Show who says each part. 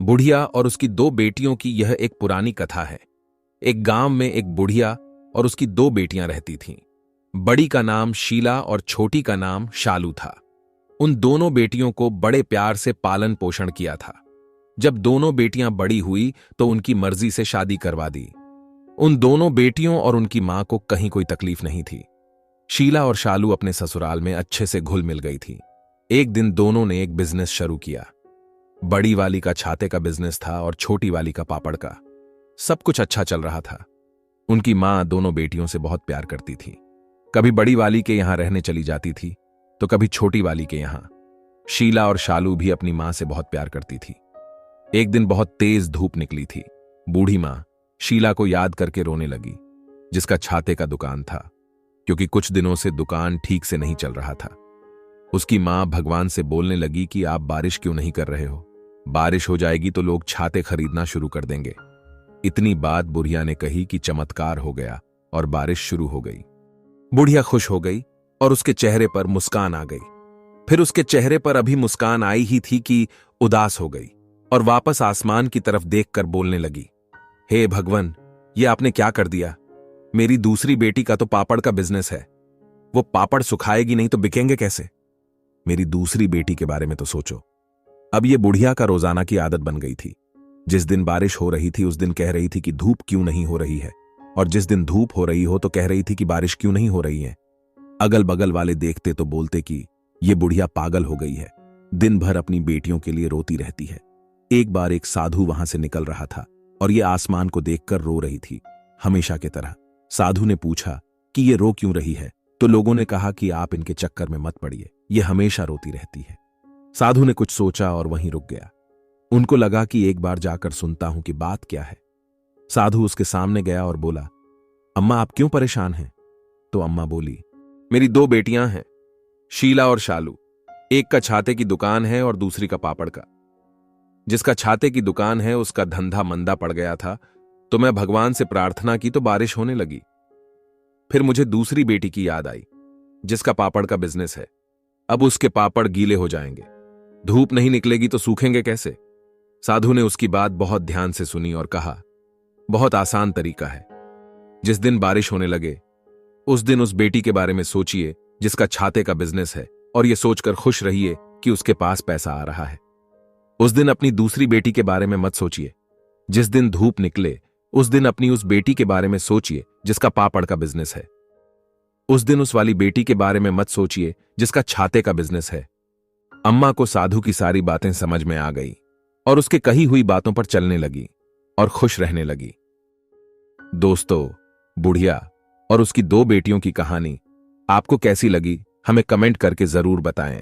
Speaker 1: बुढ़िया और उसकी दो बेटियों की यह एक पुरानी कथा है। एक गांव में एक बुढ़िया और उसकी दो बेटियां रहती थीं। बड़ी का नाम शीला और छोटी का नाम शालू था। उन दोनों बेटियों को बड़े प्यार से पालन पोषण किया था। जब दोनों बेटियां बड़ी हुई तो उनकी मर्जी से शादी करवा दी। उन दोनों बेटियों और उनकी मां को कहीं कोई तकलीफ नहीं थी। शीला और शालू अपने ससुराल में अच्छे से घुल मिल गई थी। एक दिन दोनों ने एक बिजनेस शुरू किया। बड़ी वाली का छाते का बिजनेस था और छोटी वाली का पापड़ का। सब कुछ अच्छा चल रहा था। उनकी मां दोनों बेटियों से बहुत प्यार करती थी। कभी बड़ी वाली के यहां रहने चली जाती थी तो कभी छोटी वाली के यहां। शीला और शालू भी अपनी मां से बहुत प्यार करती थी। एक दिन बहुत तेज धूप निकली थी। बूढ़ी मां शीला को याद करके रोने लगी, जिसका छाते का दुकान था, क्योंकि कुछ दिनों से दुकान ठीक से नहीं चल रहा था। उसकी मां भगवान से बोलने लगी कि आप बारिश क्यों नहीं कर रहे हो? बारिश हो जाएगी तो लोग छाते खरीदना शुरू कर देंगे। इतनी बात बुढ़िया ने कही कि चमत्कार हो गया और बारिश शुरू हो गई। बुढ़िया खुश हो गई और उसके चेहरे पर मुस्कान आ गई। फिर उसके चेहरे पर अभी मुस्कान आई ही थी कि उदास हो गई और वापस आसमान की तरफ देखकर बोलने लगी, हे भगवान, ये आपने क्या कर दिया? मेरी दूसरी बेटी का तो पापड़ का बिजनेस है। वो पापड़ सुखाएगी नहीं तो बिकेंगे कैसे? मेरी दूसरी बेटी के बारे में तो सोचो। अब ये बुढ़िया का रोजाना की आदत बन गई थी। जिस दिन बारिश हो रही थी उस दिन कह रही थी कि धूप क्यों नहीं हो रही है, और जिस दिन धूप हो रही हो तो कह रही थी कि बारिश क्यों नहीं हो रही है। अगल बगल वाले देखते तो बोलते कि ये बुढ़िया पागल हो गई है, दिन भर अपनी बेटियों के लिए रोती रहती है। एक बार एक साधु वहां से निकल रहा था और ये आसमान को देखकर रो रही थी, हमेशा की तरह। साधु ने पूछा कि ये रो क्यों रही है, तो लोगों ने कहा कि आप इनके चक्कर में मत पड़िए, ये हमेशा रोती रहती है। साधु ने कुछ सोचा और वहीं रुक गया। उनको लगा कि एक बार जाकर सुनता हूं कि बात क्या है। साधु उसके सामने गया और बोला, अम्मा आप क्यों परेशान हैं? तो अम्मा बोली, मेरी दो बेटियां हैं, शीला और शालू। एक का छाते की दुकान है और दूसरी का पापड़ का। जिसका छाते की दुकान है उसका धंधा मंदा पड़ गया था, तो मैं भगवान से प्रार्थना की तो बारिश होने लगी। फिर मुझे दूसरी बेटी की याद आई, जिसका पापड़ का बिजनेस है। अब उसके पापड़ गीले हो जाएंगे, धूप नहीं निकलेगी तो सूखेंगे कैसे? साधु ने उसकी बात बहुत ध्यान से सुनी और कहा, बहुत आसान तरीका है। जिस दिन बारिश होने लगे उस दिन उस बेटी के बारे में सोचिए जिसका छाते का बिजनेस है, और यह सोचकर खुश रहिए कि उसके पास पैसा आ रहा है। उस दिन अपनी दूसरी बेटी के बारे में मत सोचिए। जिस दिन धूप निकले उस दिन अपनी उस बेटी के बारे में सोचिए जिसका पापड़ का बिजनेस है। उस दिन उस वाली बेटी के बारे में मत सोचिए जिसका छाते का बिजनेस है। अम्मा को साधु की सारी बातें समझ में आ गई और उसके कही हुई बातों पर चलने लगी और खुश रहने लगी। दोस्तों, बुढ़िया और उसकी दो बेटियों की कहानी आपको कैसी लगी हमें कमेंट करके जरूर बताएं।